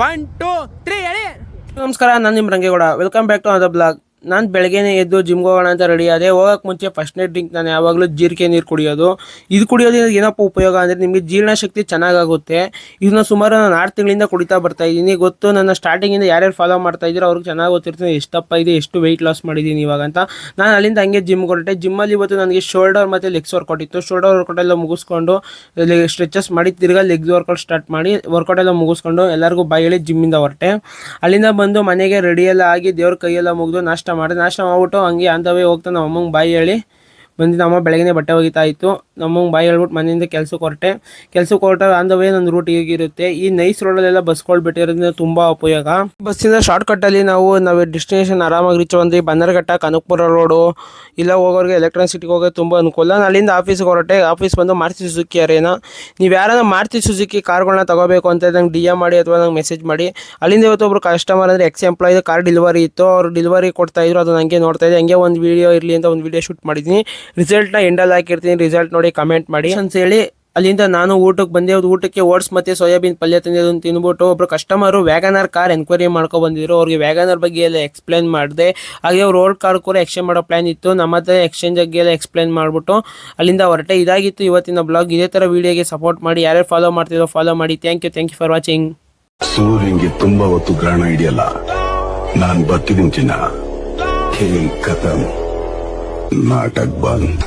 1 2 3 ಹೇಳಿ. ನಮಸ್ಕಾರ, ನಾನು ನಿಮ್ಮ Rangegowda. Welcome back to other blog. ನಾನು ಬೆಳಗ್ಗೆನೇ ಎದ್ದು ಜಿಮ್ಗೆ ಹೋಗೋಣ ಅಂತ ರೆಡಿ ಆದೆ. ಹೋಗೋಕ್ಕೆ ಮುಂಚೆ ಫಸ್ಟ್ ನೈಟ್ ಡ್ರಿಂಕ್ ನಾನು ಯಾವಾಗಲೂ ಜೀರಿಗೆ ನೀರು ಕುಡಿಯೋದು. ಇದು ಕುಡಿಯೋದ್ರಿಂದ ಏನಪ್ಪ ಉಪಯೋಗ ಅಂದರೆ ನಿಮಗೆ ಜೀರ್ಣಶಕ್ತಿ ಚೆನ್ನಾಗಾಗುತ್ತೆ. ಇದನ್ನ ಸುಮಾರು ನಾನು 6 ತಿಂಗಳಿಂದ ಕುಡಿತಾ ಬರ್ತಾ ಇದ್ದೀನಿ. ಗೊತ್ತು, ನನ್ನ ಸ್ಟಾರ್ಟಿಂಗಿಂದ ಯಾರ್ಯಾರು ಫಾಲೋ ಮಾಡ್ತಾ ಇದ್ದೀರೋ ಅವ್ರಿಗೆ ಚೆನ್ನಾಗಿ ಗೊತ್ತಿರ್ತೀನಿ ಎಷ್ಟಪ್ಪ ಇದೆ, ಎಷ್ಟು ವೆಯ್ಟ್ ಲಾಸ್ ಮಾಡಿದ್ದೀನಿ ಇವಾಗ ಅಂತ. ನಾನು ಅಲ್ಲಿಂದ ಹಂಗೆ ಜಿಮ್ಗೆ ಹೊರಟೆ. ಜಿಮ್ಮಲ್ಲಿ ಇವತ್ತು ನನಗೆ ಶೋಲ್ಡರ್ ಮತ್ತು ಲೆಗ್ಸ್ ವರ್ಕೌಟ್ ಇತ್ತು. ಶೋಲ್ಡರ್ ವರ್ಕೌಟ್ ಎಲ್ಲ ಮುಗಿಸ್ಕೊಂಡು ಸ್ಟ್ರೆಚಸ್ ಮಾಡಿ ತಿರ್ಗಾ ಲೆಗ್ಸ್ ವರ್ಕೌಟ್ ಸ್ಟಾರ್ಟ್ ಮಾಡಿ ವರ್ಕೌಟ್ ಎಲ್ಲ ಮುಗಿಸ್ಕೊಂಡು ಎಲ್ಲರಿಗೂ ಬಾಯಿ ಹೇಳಿ ಜಿಮ್ಮಿಂದ ಹೊರಟೆ. ಅಲ್ಲಿಂದ ಬಂದು ಮನೆಗೆ ರೆಡಿಯೆಲ್ಲ ಆಗಿ ದೇವ್ರ ಕೈಯೆಲ್ಲ ಮುಗಿದು ನಾಷ್ಟ ಮಾಡ್ಬಿಟ್ಟು ಹಂಗೆ ಆಂಧವೇ ಹೋಗ್ತಾ ನಮ್ಮ ಅಮ್ಮಂಗೆ ಬಾಯಿ ಹೇಳಿ ಬಂದಿದ್ದು. ಅಮ್ಮ ಬೆಳಗ್ಗೆ ಬಟ್ಟೆ ಒಗಿತಾ ಇತ್ತು. ನಮ್ಮಂಗೆ ಬಾಯಿ ಹೇಳ್ಬಿಟ್ಟು ಮನೆಯಿಂದ ಕೆಲ್ಸಕ್ಕೆ ಹೊರಟೆ ಆಂಧವೇ ನನ್ನ ರೂಟ್ ಹೀಗಿರುತ್ತೆ. ಈ ನೈಸ್ ರೋಡಲ್ಲೆಲ್ಲ ಬಸ್ಗಳು ಬಿಟ್ಟಿರೋದ್ರಿಂದ ತುಂಬ ಉಪಯೋಗ. ಬಸ್ಸಿಂದ ಶಾರ್ಟ್ಕಟ್ಟಲ್ಲಿ ನಾವು ಡೆಸ್ಟಿನೇಷನ್ ಆರಾಮಾಗಿ ರೀಚ್ ಬಂದ್ವಿ. ಬನ್ನರ್ಘಟ್ಟ, ಕನಕಪುರ ರೋಡು ಇಲ್ಲ ಹೋಗೋರಿಗೆ ಎಲೆಕ್ಟ್ರಾನಿಕ್ ಸಿಟಿಗೆ ಹೋಗೋದು ತುಂಬ ಅನುಕೂಲ. ನಾನು ಅಲ್ಲಿಂದ ಆಫೀಸ್ಗೆ ಹೊರಟೆ. ಆಫೀಸ್ ಬಂದು ಮಾರುತಿ ಸುಜುಕಿ ಅರೇನಾ. ನೀವು ಯಾರಾದ್ರೂ ಮಾರುತಿ ಸುಜುಕಿ ಕಾರ್ಗಳನ್ನ ತಗೋಬೇಕು ಅಂತ ನಂಗೆ DM ಮಾಡಿ ಅಥವಾ ನಂಗೆ ಮೆಸೇಜ್ ಮಾಡಿ. ಅಲ್ಲಿಂದ ಇವತ್ತು ಒಬ್ಬರು ಕಸ್ಟಮರ್ ಅಂದರೆ ಎಂಪ್ಲಾಯ್ ಕಾರ್ ಡೆಲಿವರಿ ಇತ್ತು. ಅವರು ಡೆಲಿವರಿ ಕೊಡ್ತಾಯಿದ್ರು. ಅದು ನನಗೆ ನೋಡ್ತಾ ಇದ್ದೆ. ಹಂಗೆ ಒಂದು ವೀಡಿಯೋ ಇರಲಿ ಅಂತ ಒಂದು ವೀಡಿಯೋ ಶೂಟ್ ಮಾಡಿದ್ದೀನಿ. ರಿಸಲ್ಟ್ನ ಎಂಡಲ್ಲಿ ಹಾಕಿರ್ತೀನಿ. ರಿಸಲ್ಟ್ ನೋಡಿ ಕಮೆಂಟ್ ಮಾಡಿ ಅಂತ ಹೇಳಿ ಅಲ್ಲಿಂದ ನಾನು ಊಟಕ್ಕೆ ಬಂದೆ. ಊಟಕ್ಕೆ ಓಟ್ಸ್ ಮತ್ತು ಸೋಯಾಬೀನ್ ಪಲ್ಯ ತಂದಿದ್ದನ್ನು ತಿಂದ್ಬಿಟ್ಟು ಒಬ್ಬರು ಕಸ್ಟಮರು ವ್ಯಾಗನರ್ ಕಾರ್ ಎನ್ಕ್ವೈರಿ ಮಾಡ್ಕೊಬಂದಿದ್ರು. ಅವ್ರಿಗೆ ವ್ಯಾಗನರ್ ಬಗ್ಗೆ ಎಲ್ಲ ಎಕ್ಸ್ಪ್ಲೈನ್ ಮಾಡಿದೆ. ಹಾಗೆ ಅವ್ರು ಓಲ್ಡ್ ಕಾರ್ ಕೂಡ ಎಕ್ಸ್ಚೇಂಜ್ ಮಾಡೋ ಪ್ಲ್ಯಾನ್ ಇತ್ತು. ನಮ್ಮ ಹತ್ರ ಎಕ್ಸ್ಚೇಂಜ್ ಬಗ್ಗೆ ಎಲ್ಲ ಎಕ್ಸ್ಪ್ಲೈನ್ ಮಾಡಿಬಿಟ್ಟು ಅಲ್ಲಿಂದ ಹೊರಟೆ. ಇದಾಗಿತ್ತು ಇವತ್ತಿನ ಬ್ಲಾಗ್. ಇದೇ ಥರ ವೀಡಿಯೋಗೆ ಸಪೋರ್ಟ್ ಮಾಡಿ. ಯಾರ್ಯಾರು ಫಾಲೋ ಮಾಡ್ತಿರೋ ಫಾಲೋ ಮಾಡಿ. Thank you for watching. ಸೂರ್ಯಂಗೆ ತುಂಬಾ ಹೊತ್ತು ಗ್ರಹಣ ಹಿಡಿಯಲ್ಲ. ನಾನು ಬರ್ತಿದ್ದೀನಿ ಚಿನ್ನ. ಖೇಲ್ ಖತಮ್, ನಾಟಕ್ ಬಂದ್.